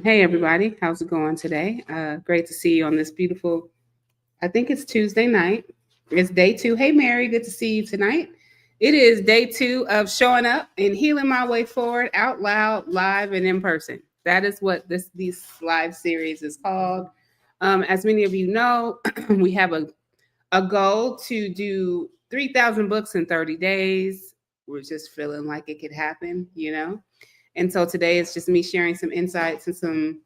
Hey everybody, how's it going today? Great to see you on this beautiful, I think it's Tuesday night. It's day two. Hey Mary, good to see you tonight. It is day two of showing up and healing my way forward out loud, live, and in person. That is what this live series is called. As many of you know, we have a goal to do 3,000 books in 30 days. We're just feeling like it could happen, you know? And so today it's just me sharing some insights and some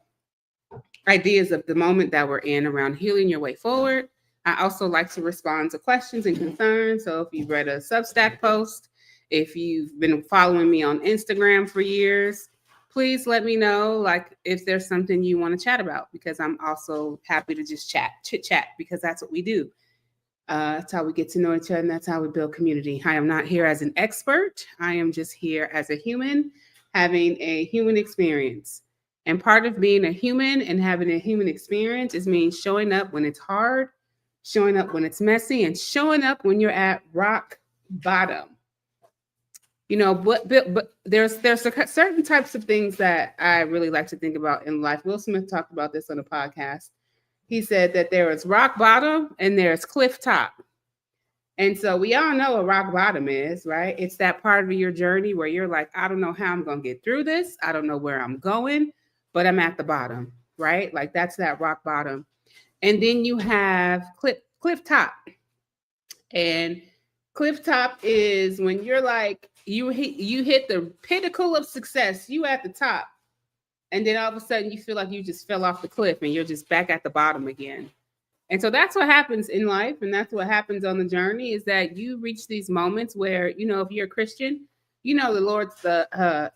ideas of the moment that we're in around healing your way forward. I also like to respond to questions and concerns. So if you've read a Substack post, if you've been following me on Instagram for years, please let me know like if there's something you want to chat about, because I'm also happy to just chit chat, because that's what we do. That's how we get to know each other, and that's how we build community. I am not here as an expert. I am just here as a human having a human experience. And part of being a human and having a human experience is means showing up when it's hard, showing up when it's messy, and showing up when you're at rock bottom. You know, but there's certain types of things that I really like to think about in life. Will Smith talked about this on a podcast. He said that there is rock bottom and there's cliff top. And so we all know what rock bottom is, right? It's that part of your journey where you're like, I don't know how I'm going to get through this. I don't know where I'm going, but I'm at the bottom, right? Like that's that rock bottom. And then you have cliff top. And cliff top is when you're like, you hit the pinnacle of success, you at the top. And then all of a sudden you feel like you just fell off the cliff and you're just back at the bottom again. And so that's what happens in life, and that's what happens on the journey, is that you reach these moments where, you know, if you're a Christian, you know the Lord's the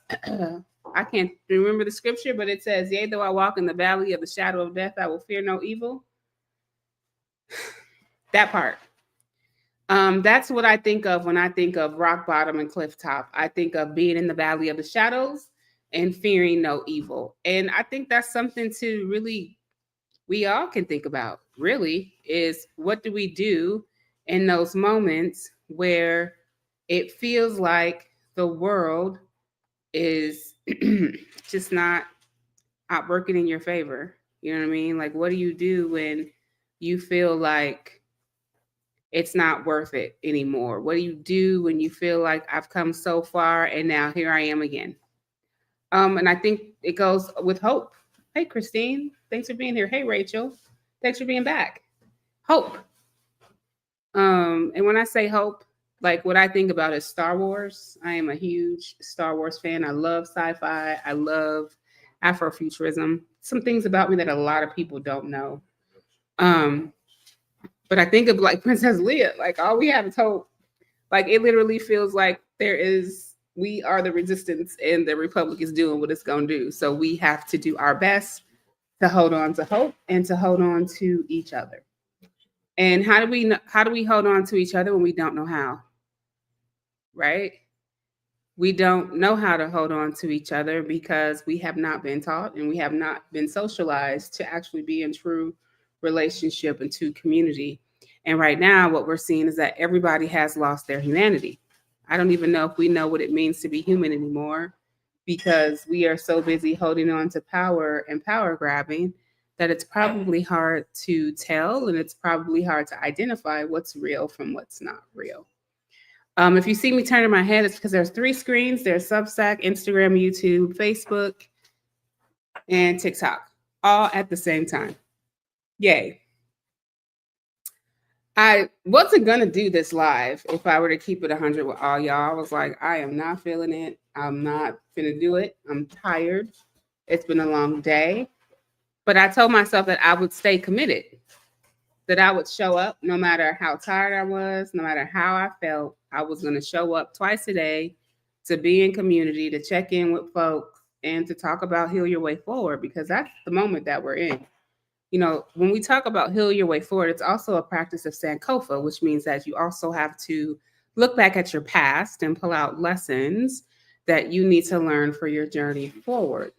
I can't remember the scripture, but it says, yea, though I walk in the valley of the shadow of death, I will fear no evil. That part. That's what I think of when I think of rock bottom and cliff top. I think of being in the valley of the shadows and fearing no evil. And I think that's something to really, we all can think about, really, is what do we do in those moments where it feels like the world is just not out working in your favor? You know what I mean? Like, what do you do when you feel like it's not worth it anymore? What do you do when you feel like I've come so far and now here I am again? And I think it goes with hope. Hey, Christine, thanks for being here. Hey, Rachel, thanks for being back. Hope. And when I say hope, like what I think about is Star Wars. I am a huge Star Wars fan. I love sci-fi. I love Afrofuturism. Some things about me that a lot of people don't know. But I think of like Princess Leia, like all we have is hope. Like it literally feels like we are the resistance and the Republic is doing what it's going to do. So we have to do our best to hold on to hope and to hold on to each other. And how do we hold on to each other when we don't know how? Right? We don't know how to hold on to each other because we have not been taught and we have not been socialized to actually be in true relationship and to community. And right now, what we're seeing is that everybody has lost their humanity. I don't even know if we know what it means to be human anymore, because we are so busy holding on to power and power grabbing that it's probably hard to tell, and it's probably hard to identify what's real from what's not real. If you see me turning my head, it's because there's 3 screens. There's Substack, Instagram, YouTube, Facebook, and TikTok, all at the same time. Yay. I wasn't going to do this live if I were to keep it 100 with all y'all. I was like, I am not feeling it. I'm not going to do it. I'm tired. It's been a long day. But I told myself that I would stay committed, that I would show up no matter how tired I was, no matter how I felt. I was going to show up twice a day to be in community, to check in with folks, and to talk about Heal Your Way Forward, because that's the moment that we're in. You know, when we talk about heal your way forward, it's also a practice of Sankofa, which means that you also have to look back at your past and pull out lessons that you need to learn for your journey forward.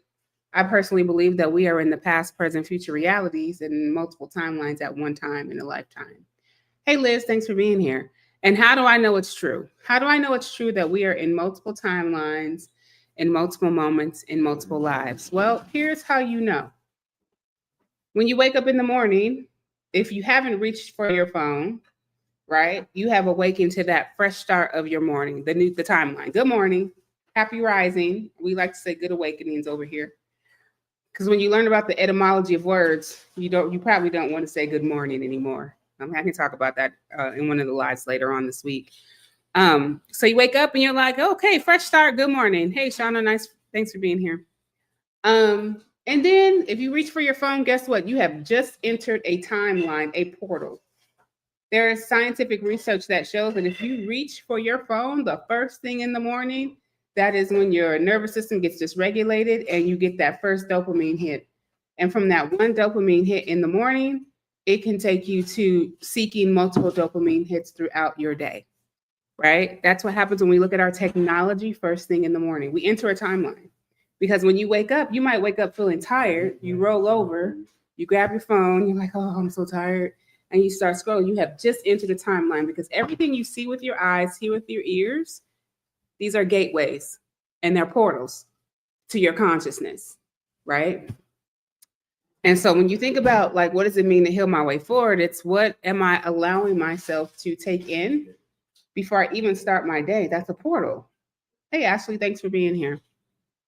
I personally believe that we are in the past, present, future realities in multiple timelines at one time in a lifetime. Hey, Liz, thanks for being here. And how do I know it's true? How do I know it's true that we are in multiple timelines, in multiple moments, in multiple lives? Well, here's how you know. When you wake up in the morning, if you haven't reached for your phone, right, you have awakened to that fresh start of your morning, the timeline. Good morning, happy rising. We like to say good awakenings over here. Because when you learn about the etymology of words, you probably don't want to say good morning anymore. I can talk about that in one of the lives later on this week. So you wake up and you're like, okay, fresh start. Good morning. Hey, Shauna, nice. Thanks for being here. And then if you reach for your phone, guess what? You have just entered a timeline, a portal. There is scientific research that shows that if you reach for your phone the first thing in the morning, that is when your nervous system gets dysregulated and you get that first dopamine hit. And from that one dopamine hit in the morning, it can take you to seeking multiple dopamine hits throughout your day, right? That's what happens when we look at our technology first thing in the morning. We enter a timeline because when you wake up, you might wake up feeling tired. You roll over, you grab your phone, you're like, oh, I'm so tired. And you start scrolling. You have just entered a timeline because everything you see with your eyes, hear with your ears, these are gateways and they're portals to your consciousness, right? And so when you think about like, what does it mean to heal my way forward? It's what am I allowing myself to take in before I even start my day? That's a portal. Hey, Ashley, thanks for being here.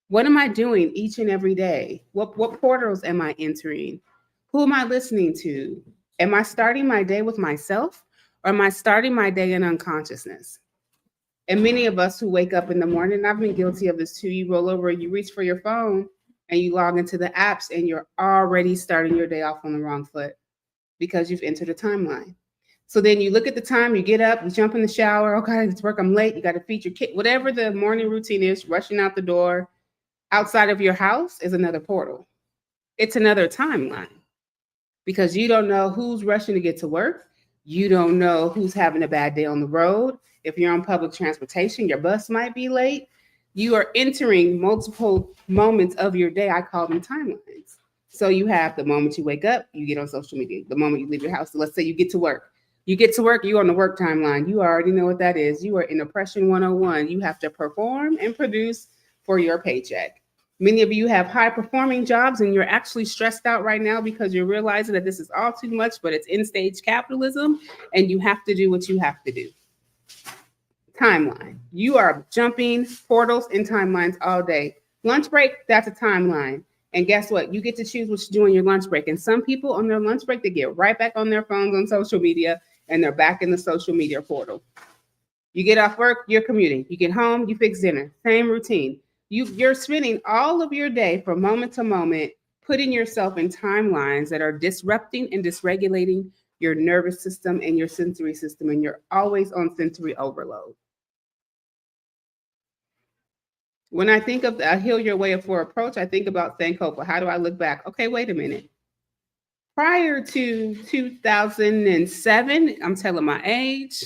What am I doing each and every day? What portals am I entering? Who am I listening to? Am I starting my day with myself or am I starting my day in unconsciousness? And many of us who wake up in the morning, I've been guilty of this too. You roll over, you reach for your phone and you log into the apps and you're already starting your day off on the wrong foot because you've entered a timeline. So then you look at the time, you get up, you jump in the shower. Okay, it's work, I'm late. You got to feed your kid. Whatever the morning routine is, rushing out the door, outside of your house is another portal. It's another timeline because you don't know who's rushing to get to work. You don't know who's having a bad day on the road. If you're on public transportation, your bus might be late. You are entering multiple moments of your day. I call them timelines. So you have the moment you wake up, you get on social media. The moment you leave your house, so let's say you get to work. You get to work, you're on the work timeline. You already know what that is. You are in Oppression 101. You have to perform and produce for your paycheck. Many of you have high performing jobs and you're actually stressed out right now because you're realizing that this is all too much, but it's in stage capitalism and you have to do what you have to do. Timeline. You are jumping portals and timelines all day. Lunch break, that's a timeline. And guess what? You get to choose what you do on your lunch break. And some people on their lunch break, they get right back on their phones on social media and they're back in the social media portal. You get off work, you're commuting. You get home, you fix dinner. Same routine. You're spending all of your day from moment to moment putting yourself in timelines that are disrupting and dysregulating your nervous system and your sensory system, and you're always on sensory overload. When I think of the Heal Your Way of Forward approach, I think about Sankofa. How do I look back? Okay, wait a minute. Prior to 2007, I'm telling my age,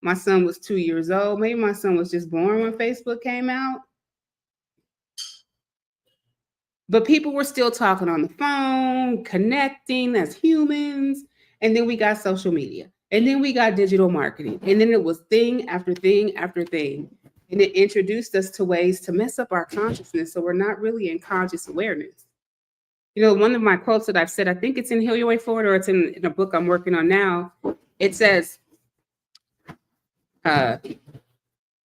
my son was 2 years old. Maybe my son was just born when Facebook came out. But people were still talking on the phone, connecting as humans. And then we got social media. And then we got digital marketing. And then it was thing after thing after thing. And it introduced us to ways to mess up our consciousness. So we're not really in conscious awareness. You know, one of my quotes that I've said, I think it's in Heal Your Way Forward or it's in a book I'm working on now. It says,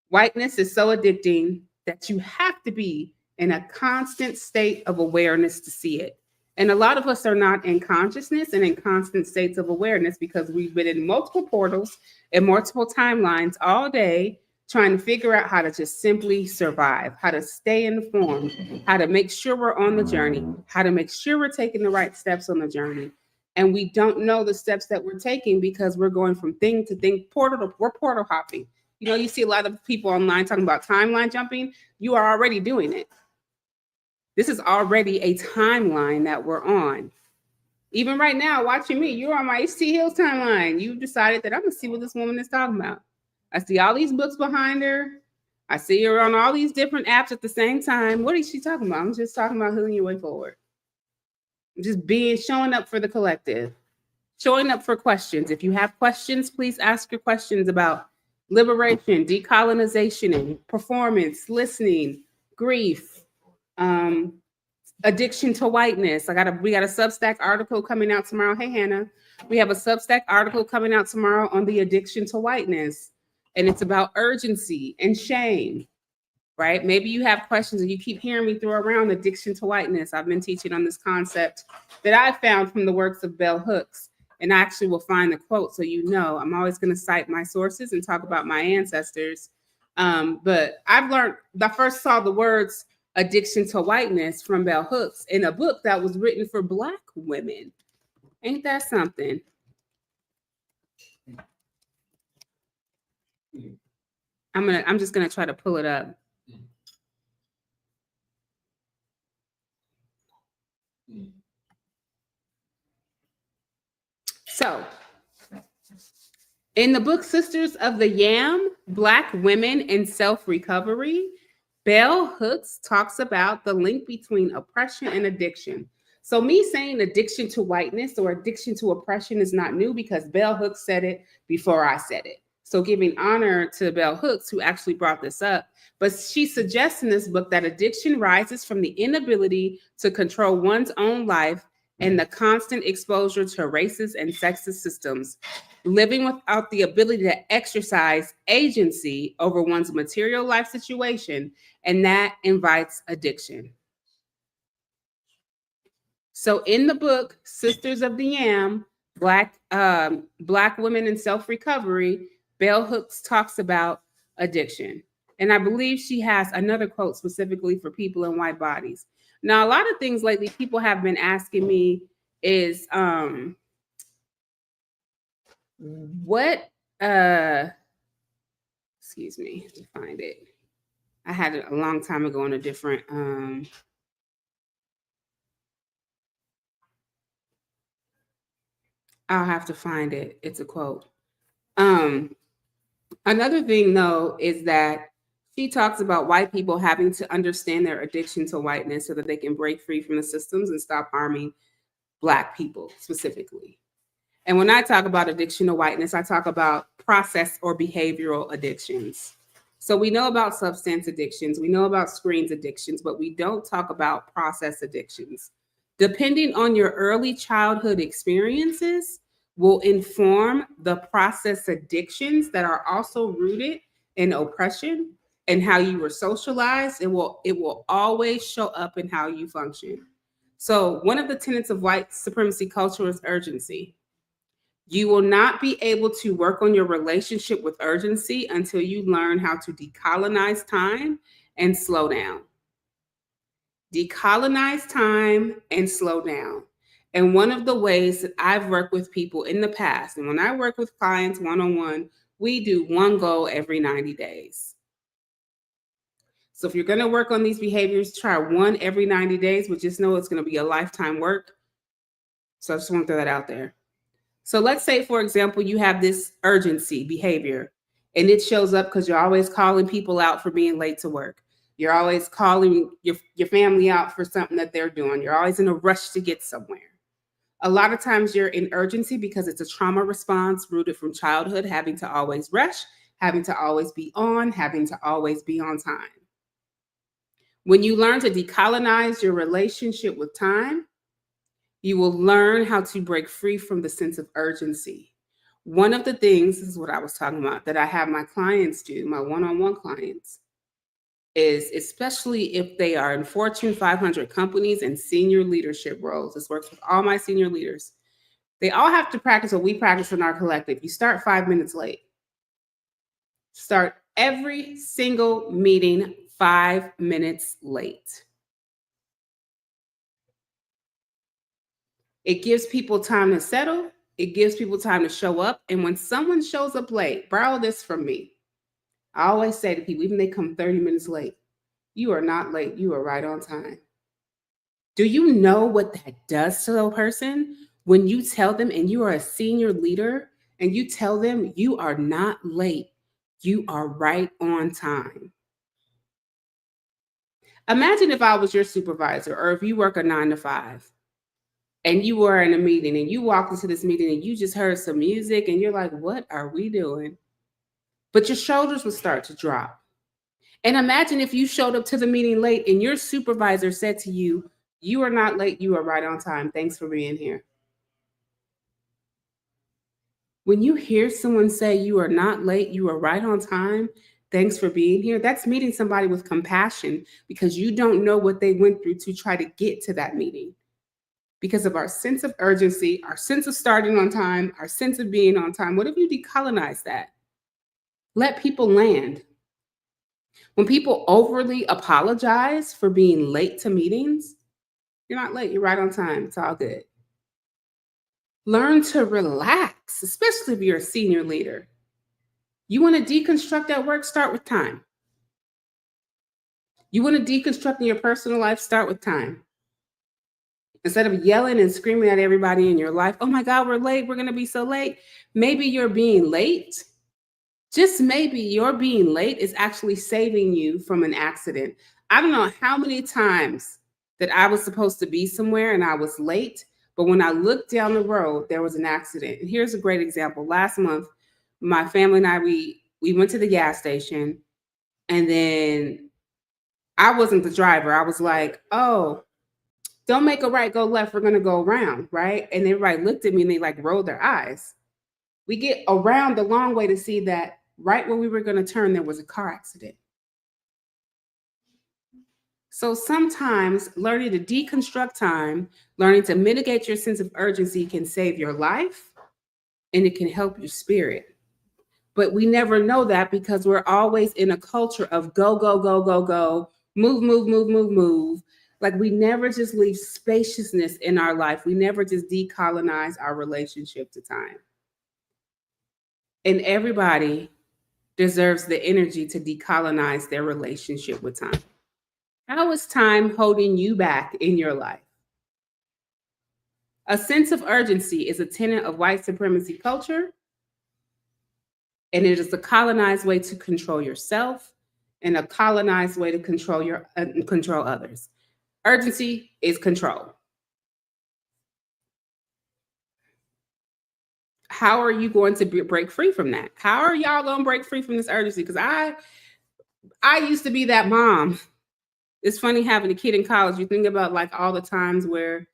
whiteness is so addicting that you have to be in a constant state of awareness to see it. And a lot of us are not in consciousness and in constant states of awareness because we've been in multiple portals and multiple timelines all day trying to figure out how to just simply survive, how to stay informed, how to make sure we're on the journey, how to make sure we're taking the right steps on the journey. And we don't know the steps that we're taking because we're going from thing to thing, we're portal hopping. You know, you see a lot of people online talking about timeline jumping. You are already doing it. This is already a timeline that we're on. Even right now, watching me, you're on my HT Hills timeline. You've decided that I'm going to see what this woman is talking about. I see all these books behind her. I see her on all these different apps at the same time. What is she talking about? I'm just talking about healing your way forward. I'm just showing up for the collective, Showing up for questions. If you have questions, please ask your questions about liberation, decolonization, and performance, listening, grief, addiction to whiteness. We got a Substack article coming out tomorrow. Hey, Hannah. We have a Substack article coming out tomorrow on the addiction to whiteness. And it's about urgency and shame, right? Maybe you have questions and you keep hearing me throw around addiction to whiteness. I've been teaching on this concept that I found from the works of Bell Hooks. And I actually will find the quote so you know. I'm always going to cite my sources and talk about my ancestors. But I've learned, I first saw the words addiction to whiteness from Bell Hooks in a book that was written for Black women. Ain't that something? I'm just gonna try to pull it up. So, in the book Sisters of the Yam, Black Women and Self-Recovery, Bell Hooks talks about the link between oppression and addiction. So me saying addiction to whiteness or addiction to oppression is not new because Bell Hooks said it before I said it. So giving honor to Bell Hooks, who actually brought this up. But she suggests in this book that addiction rises from the inability to control one's own life and the constant exposure to racist and sexist systems, living without the ability to exercise agency over one's material life situation, and that invites addiction. So in the book, Sisters of the Yam, Black Women in Self-Recovery, Bell Hooks talks about addiction. And I believe she has another quote specifically for people in white bodies. Now, a lot of things lately people have been asking me is, excuse me, to find it. I had it a long time ago on a different, I'll have to find it. It's a quote. Another thing, though, is that she talks about white people having to understand their addiction to whiteness so that they can break free from the systems and stop harming Black people specifically. And when I talk about addiction to whiteness, I talk about process or behavioral addictions. So we know about substance addictions, we know about screens addictions, but we don't talk about process addictions. Depending on your early childhood experiences will inform the process addictions that are also rooted in oppression and how you were socialized. It will always show up in how you function. So one of the tenets of white supremacy culture is urgency. You will not be able to work on your relationship with urgency until you learn how to decolonize time and slow down. Decolonize time and slow down. And one of the ways that I've worked with people in the past, and when I work with clients one-on-one, we do one goal every 90 days. So if you're going to work on these behaviors, try one every 90 days, but just know it's going to be a lifetime work. So I just want to throw that out there. So let's say, for example, you have this urgency behavior, and it shows up because you're always calling people out for being late to work. You're always calling your family out for something that they're doing. You're always in a rush to get somewhere. A lot of times you're in urgency because it's a trauma response rooted from childhood, having to always rush, having to always be on, having to always be on time. When you learn to decolonize your relationship with time, you will learn how to break free from the sense of urgency. One of the things, this is what I was talking about, that I have my clients do, my one-on-one clients, is especially if they are in Fortune 500 companies and senior leadership roles. This works with all my senior leaders. They all have to practice what we practice in our collective. You start 5 minutes late. Start every single meeting 5 minutes late. It gives people time to settle. It gives people time to show up. And when someone shows up late, borrow this from me. I always say to people, even if they come 30 minutes late, you are not late. You are right on time. Do you know what that does to a person when you tell them, and you are a senior leader, and you tell them you are not late, you are right on time? Imagine if I was your supervisor, or if you work a 9 to 5. and you were in a meeting and you walked into this meeting and you just heard some music and you're like, what are we doing? But your shoulders would start to drop. And imagine if you showed up to the meeting late and your supervisor said to you, you are not late, you are right on time. Thanks for being here. When you hear someone say you are not late, you are right on time, thanks for being here, that's meeting somebody with compassion because you don't know what they went through to try to get to that meeting. Because of our sense of urgency, our sense of starting on time, our sense of being on time, what if you decolonize that? Let people land. When people overly apologize for being late to meetings, you're not late, you're right on time. It's all good. Learn to relax, especially if you're a senior leader. You want to deconstruct at work, start with time. You want to deconstruct in your personal life, start with time. Instead of yelling and screaming at everybody in your life, oh my God, we're late, we're going to be so late. Maybe you're being late. Just maybe your being late is actually saving you from an accident. I don't know how many times that I was supposed to be somewhere and I was late, but when I looked down the road, there was an accident. And here's a great example. Last month, my family and I, we went to the gas station, and then I wasn't the driver. I was like, oh, don't make a right, go left. We're going to go around, right? And everybody looked at me and they like rolled their eyes. We get around the long way to see that right where we were going to turn, there was a car accident. So sometimes learning to deconstruct time, learning to mitigate your sense of urgency can save your life and it can help your spirit. But we never know that because we're always in a culture of go, go, go, go, go, move, move, move, move, move. Like we never just leave spaciousness in our life. We never just decolonize our relationship to time. And everybody deserves the energy to decolonize their relationship with time. How is time holding you back in your life? A sense of urgency is a tenet of white supremacy culture, and it is a colonized way to control yourself and a colonized way to control others. Urgency is control. How are you going to break free from that? How are y'all going to break free from this urgency? Because I used to be that mom. It's funny having a kid in college. You think about like all the times where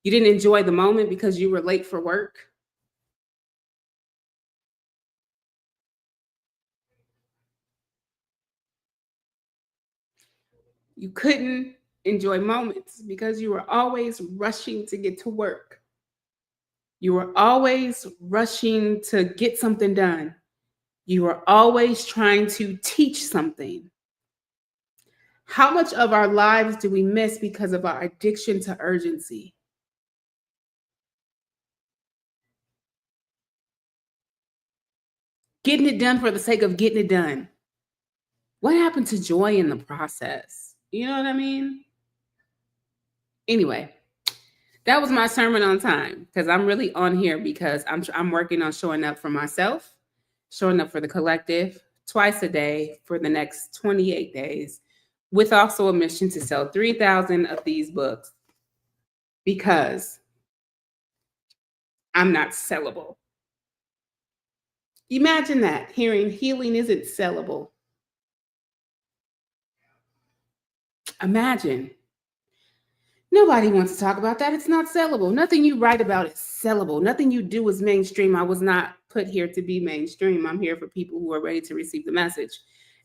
you didn't enjoy the moment because you were late for work. You couldn't enjoy moments because you were always rushing to get to work. You were always rushing to get something done. You were always trying to teach something. How much of our lives do we miss because of our addiction to urgency? Getting it done for the sake of getting it done. What happened to joy in the process? You know what I mean? Anyway, that was my sermon on time because I'm really on here because I'm working on showing up for myself, showing up for the collective twice a day for the next 28 days, with also a mission to sell 3,000 of these books because I'm not sellable. Imagine that, hearing healing isn't sellable. Imagine. Nobody wants to talk about that. It's not sellable. Nothing you write about is sellable. Nothing you do is mainstream. I was not put here to be mainstream. I'm here for people who are ready to receive the message.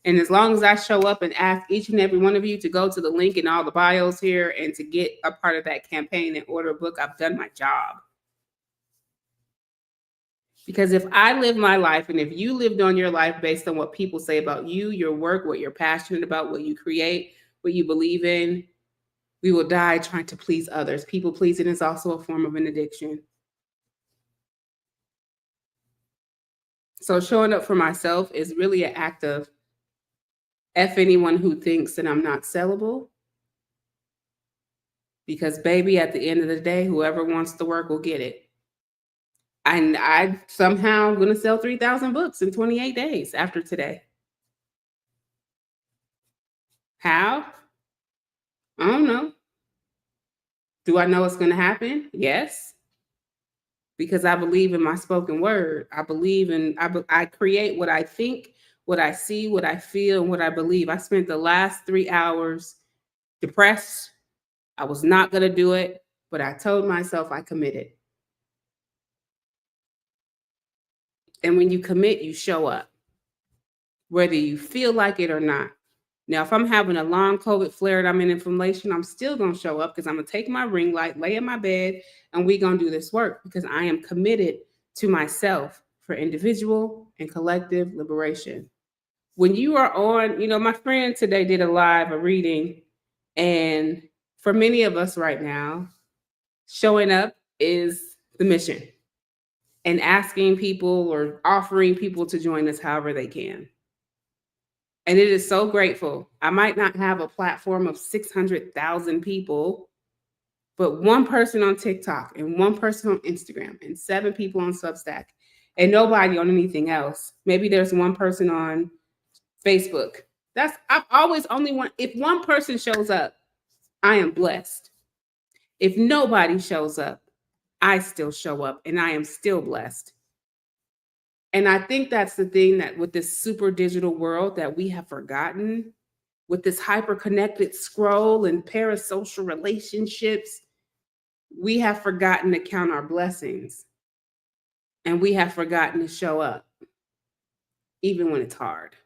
And as long as I show up and ask each and every one of you to go to the link in all the bios here and to get a part of that campaign and order a book, I've done my job. Because if I live my life and if you lived on your life based on what people say about you, your work, what you're passionate about, what you create, what you believe in, we will die trying to please others. People pleasing is also a form of an addiction. So showing up for myself is really an act of F anyone who thinks that I'm not sellable. Because baby, at the end of the day, whoever wants the work will get it. And I somehow am going to sell 3,000 books in 28 days after today. How? I don't know. Do I know it's going to happen? Yes, because I believe in my spoken word. I believe in, I create what I think, what I see, what I feel, and what I believe. I spent the last 3 hours depressed. I was not going to do it, but I told myself I committed. And when you commit, you show up, whether you feel like it or not. Now, if I'm having a long COVID flare and I'm in inflammation, I'm still going to show up because I'm going to take my ring light, lay in my bed, and we're going to do this work because I am committed to myself for individual and collective liberation. When you are on, my friend today did a reading, and for many of us right now, showing up is the mission and asking people or offering people to join us however they can. And it is so grateful. I might not have a platform of 600,000 people, but one person on TikTok and one person on Instagram and 7 people on Substack and nobody on anything else. Maybe there's one person on Facebook. I've always only one. If one person shows up, I am blessed. If nobody shows up, I still show up and I am still blessed. And I think that's the thing that with this super digital world that we have forgotten, with this hyper connected scroll and parasocial relationships, we have forgotten to count our blessings and we have forgotten to show up, even when it's hard.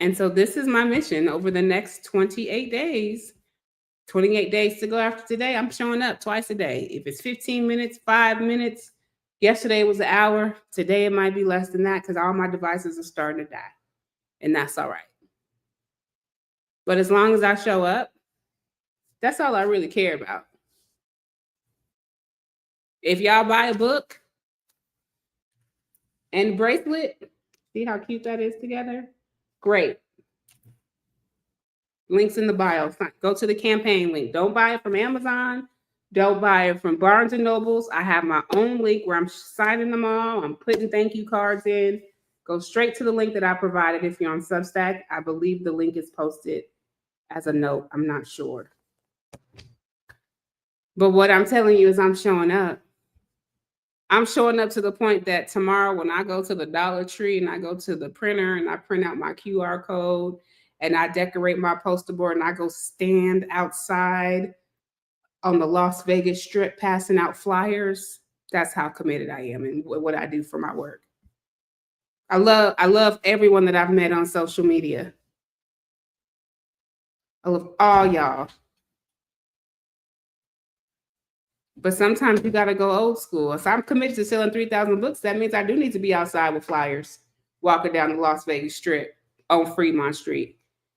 And so this is my mission over the next 28 days. 28 days to go after today. I'm showing up twice a day. If it's 15 minutes, 5 minutes, yesterday was an hour. Today it might be less than that because all my devices are starting to die. And that's all right. But as long as I show up, that's all I really care about. If y'all buy a book and bracelet, see how cute that is together? Great. Links in the bio. Go to the campaign link. Don't buy it from Amazon. Don't buy it from Barnes and Nobles. I have my own link where I'm signing them all. I'm putting thank you cards in. Go straight to the link that I provided if you're on Substack. I believe the link is posted as a note. I'm not sure. But what I'm telling you is I'm showing up. I'm showing up to the point that tomorrow when I go to the Dollar Tree and I go to the printer and I print out my QR code and I decorate my poster board and I go stand outside on the Las Vegas Strip passing out flyers, that's how committed I am and what I do for my work. I love everyone that I've met on social media. I love all y'all. But sometimes you got to go old school. If I'm committed to selling 3,000 books, that means I do need to be outside with flyers, walking down the Las Vegas Strip on Fremont Street.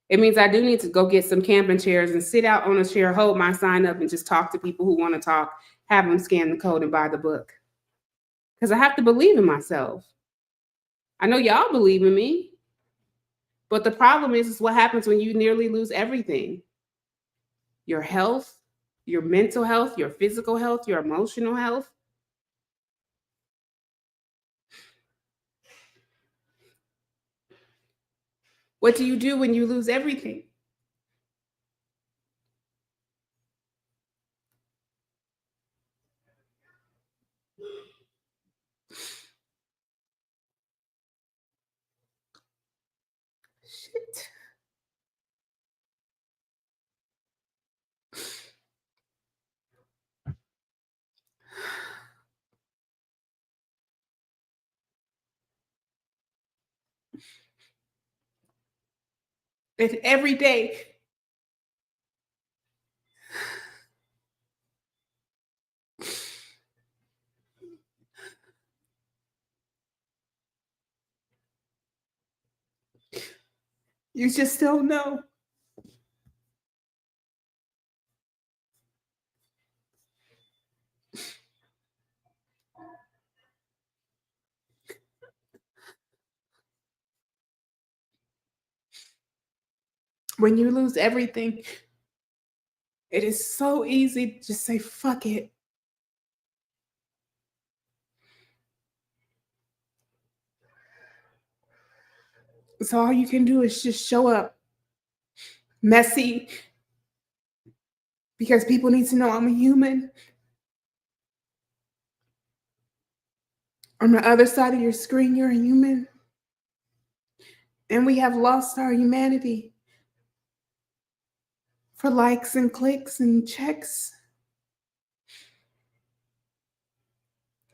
It means I do need to go get some camping chairs and sit out on a chair, hold my sign up, and just talk to people who want to talk, have them scan the code and buy the book. Because I have to believe in myself. I know y'all believe in me. But the problem is what happens when you nearly lose everything. Your health, your mental health, your physical health, your emotional health. What do you do when you lose everything? Shit. And every day, you just don't know. When you lose everything, it is so easy to just say, fuck it. So all you can do is just show up. Messy, because people need to know I'm a human. On the other side of your screen, you're a human. And we have lost our humanity for likes and clicks and checks.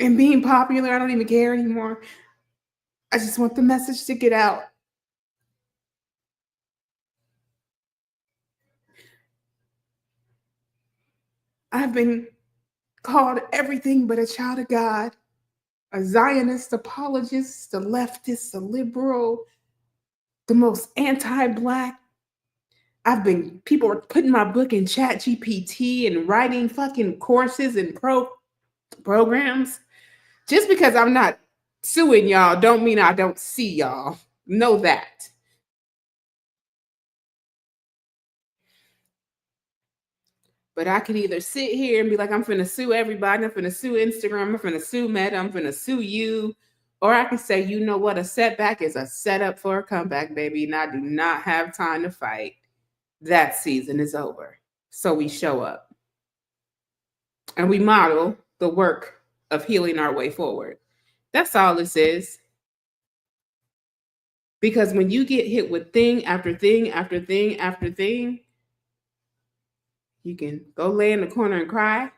And being popular, I don't even care anymore. I just want the message to get out. I've been called everything but a child of God, a Zionist apologist, a leftist, a liberal, the most anti-Black. People are putting my book in ChatGPT and writing fucking courses and programs. Just because I'm not suing y'all don't mean I don't see y'all. Know that. But I can either sit here and be like, I'm finna sue everybody, I'm finna sue Instagram, I'm finna sue Meta, I'm finna sue you. Or I can say, you know what, a setback is a setup for a comeback, baby. And I do not have time to fight. That season is over. So we show up. And we model the work of healing our way forward. That's all this is. Because when you get hit with thing after thing after thing after thing, you can go lay in the corner and cry,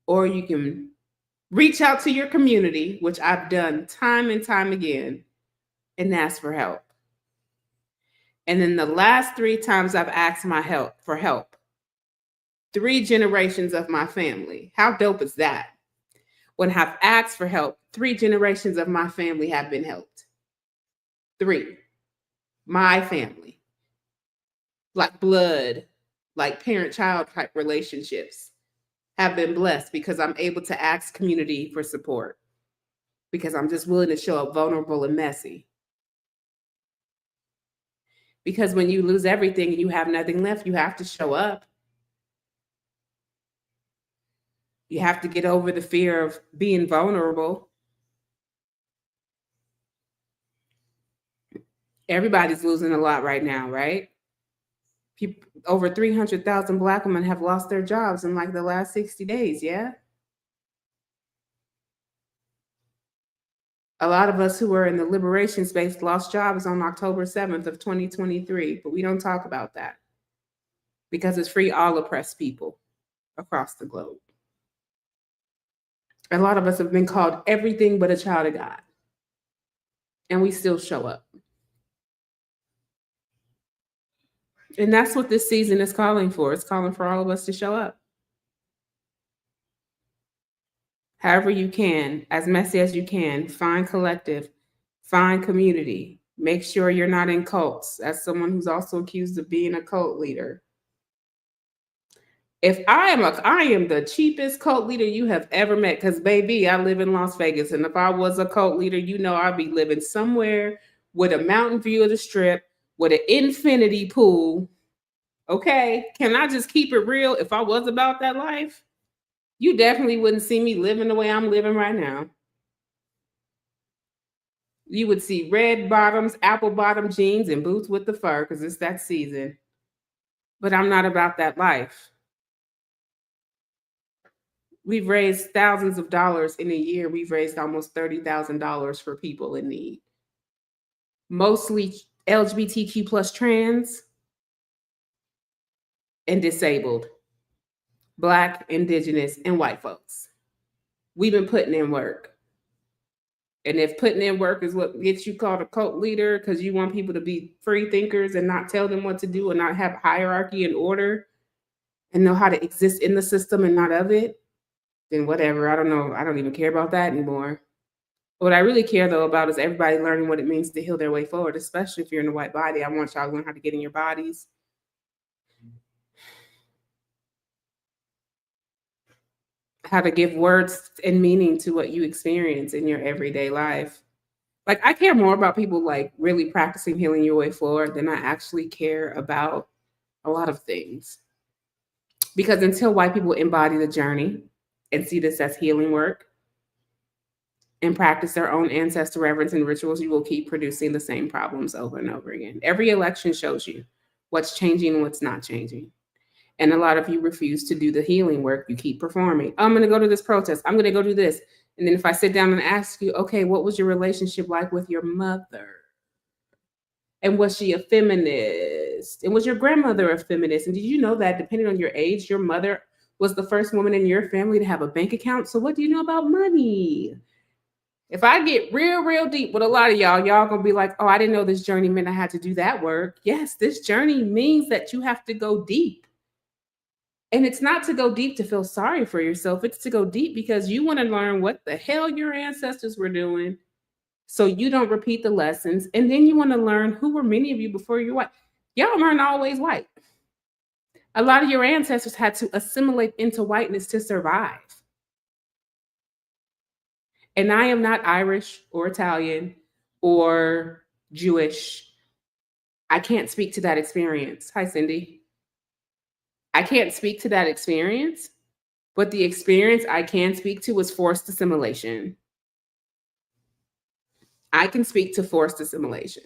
or you can reach out to your community, which I've done time and time again, and ask for help. And then the last 3 times I've asked for help, 3 generations of my family. How dope is that? When I've asked for help, 3 generations of my family have been helped. 3. My family. Like blood, like parent-child type relationships have been blessed because I'm able to ask community for support, because I'm just willing to show up vulnerable and messy. Because when you lose everything and you have nothing left, you have to show up. You have to get over the fear of being vulnerable. Everybody's losing a lot right now, right? Over 300,000 Black women have lost their jobs in like the last 60 days, yeah? A lot of us who were in the liberation space lost jobs on October 7th of 2023, but we don't talk about that because it's free all oppressed people across the globe. A lot of us have been called everything but a child of God, and we still show up. And that's what this season is calling for. It's calling for all of us to show up. However you can, as messy as you can, find collective, find community. Make sure you're not in cults. As someone who's also accused of being a cult leader, if I am the cheapest cult leader you have ever met, because baby, I live in Las Vegas, and if I was a cult leader, you know I'd be living somewhere with a mountain view of the Strip, with an infinity pool. Okay, can I just keep it real? If I was about that life, you definitely wouldn't see me living the way I'm living right now. You would see red bottoms, apple bottom jeans, and boots with the fur, because it's that season. But I'm not about that life. We've raised thousands of dollars in a year. We've raised almost $30,000 for people in need. Mostly LGBTQ plus trans and disabled, Black, Indigenous, and white folks. We've been putting in work. And if putting in work is what gets you called a cult leader because you want people to be free thinkers and not tell them what to do and not have hierarchy and order and know how to exist in the system and not of it, then whatever. I don't know. I don't even care about that anymore. What I really care, though, about is everybody learning what it means to heal their way forward, especially if you're in a white body. I want y'all to learn how to get in your bodies. How to give words and meaning to what you experience in your everyday life. Like, I care more about people like really practicing healing your way forward than I actually care about a lot of things. Because until white people embody the journey and see this as healing work and practice their own ancestor reverence and rituals, you will keep producing the same problems over and over again. Every election shows you what's changing and what's not changing. And a lot of you refuse to do the healing work. You keep performing. I'm going to go to this protest. I'm going to go do this. And then if I sit down and ask you, okay, what was your relationship like with your mother? And was she a feminist? And was your grandmother a feminist? And did you know that depending on your age, your mother was the first woman in your family to have a bank account? So what do you know about money? If I get real deep with a lot of y'all gonna be like, oh, I didn't know this journey meant I had to do that work. Yes, this journey means that you have to go deep. And it's not to go deep to feel sorry for yourself. It's to go deep because you want to learn what the hell your ancestors were doing so you don't repeat the lessons. And then you want to learn who were many of you before you're white. Y'all weren't always white. A lot of your ancestors had to assimilate into whiteness to survive. And I am not Irish or Italian or Jewish. I can't speak to that experience. Hi, Cindy. I can't speak to that experience, but the experience I can speak to was forced assimilation. I can speak to forced assimilation.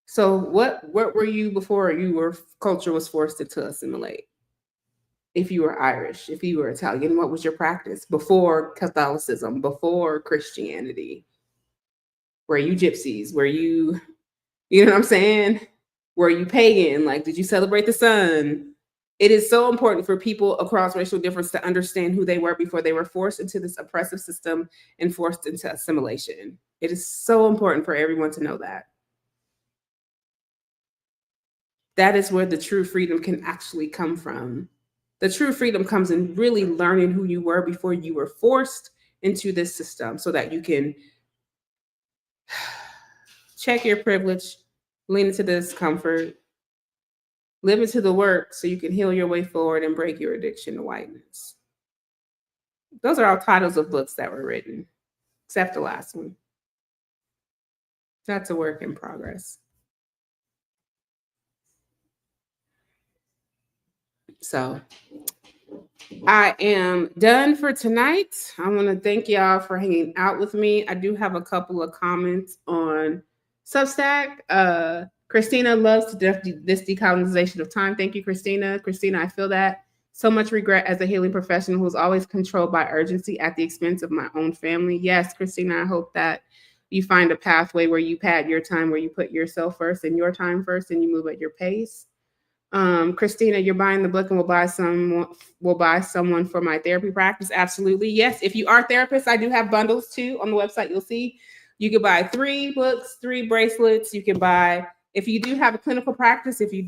So what were you before your culture was forced to assimilate? If you were Irish, if you were Italian, what was your practice before Catholicism, before Christianity? Were you gypsies? Were you know what I'm saying? Were you pagan? Like, did you celebrate the sun? It is so important for people across racial difference to understand who they were before they were forced into this oppressive system and forced into assimilation. It is so important for everyone to know that. That is where the true freedom can actually come from. The true freedom comes in really learning who you were before you were forced into this system so that you can check your privilege, lean into the discomfort, live into the work so you can heal your way forward and break your addiction to whiteness. Those are all titles of books that were written, except the last one. That's a work in progress. So I am done for tonight. I want to thank y'all for hanging out with me. I do have a couple of comments on Substack. Christina loves this decolonization of time. Thank you, Christina. Christina, I feel that. So much regret as a healing professional who's always controlled by urgency at the expense of my own family. Yes, Christina, I hope that you find a pathway where you pad your time, where you put yourself first and your time first, and you move at your pace. Christina, you're buying the book and we'll buy someone for my therapy practice. Absolutely. Yes. If you are therapists, I do have bundles too on the website. You'll see you can buy 3 books, 3 bracelets. You can buy, if you do have a clinical practice, if you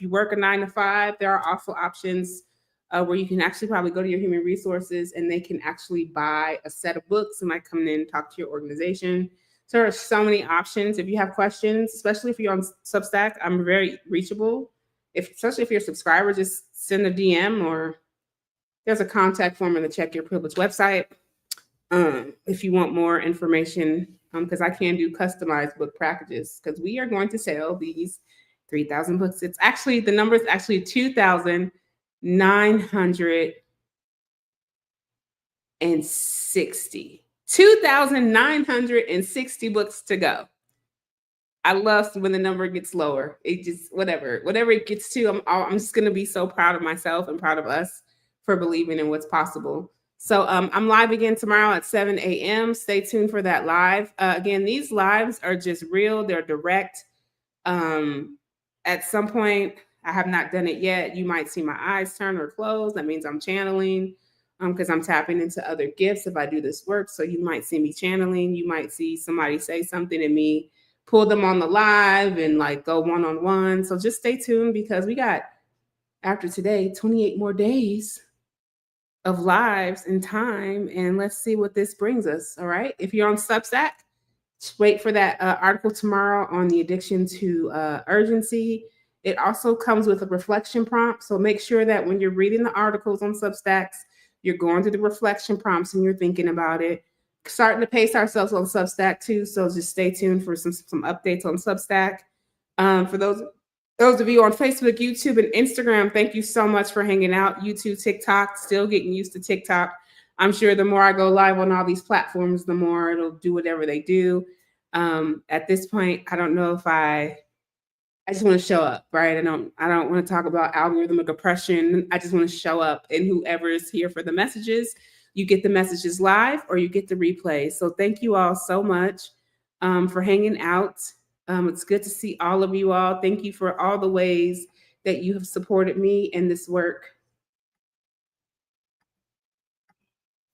work a 9 to 5, there are also options where you can actually probably go to your human resources and they can actually buy a set of books and might come in and talk to your organization. So there are so many options. If you have questions, especially if you're on Substack, I'm very reachable. Especially if you're a subscriber, just send a DM or there's a contact form in the Check Your Privilege website. If you want more information, because I can do customized book packages because we are going to sell these 3,000 books. It's actually, the number is actually 2,960. 2,960 books to go. I love when the number gets lower. It just, whatever it gets to, I'm just going to be so proud of myself and proud of us for believing in what's possible. So I'm live again tomorrow at 7 a.m. Stay tuned for that live. Again, these lives are just real. They're direct. At some point, I have not done it yet. You might see my eyes turn or close. That means I'm channeling. Because I'm tapping into other gifts if I do this work. So you might see me channeling. You might see somebody say something to me, pull them on the live and like go one-on-one. So just stay tuned because we got, after today, 28 more days of lives and time. And let's see what this brings us. All right. If you're on Substack, wait for that article tomorrow on the addiction to urgency. It also comes with a reflection prompt. So make sure that when you're reading the articles on Substacks, you're going through the reflection prompts and you're thinking about it. Starting to pace ourselves on Substack too. So just stay tuned for some updates on Substack. For those of you on Facebook, YouTube, and Instagram, thank you so much for hanging out. YouTube, TikTok, still getting used to TikTok. I'm sure the more I go live on all these platforms, the more it'll do whatever they do. At this point, I don't know if I I just want to show up, right? I don't want to talk about algorithmic oppression. I just want to show up, and whoever is here for the messages, you get the messages live or you get the replay. So thank you all so much for hanging out. It's good to see all of you all. Thank you for all the ways that you have supported me in this work.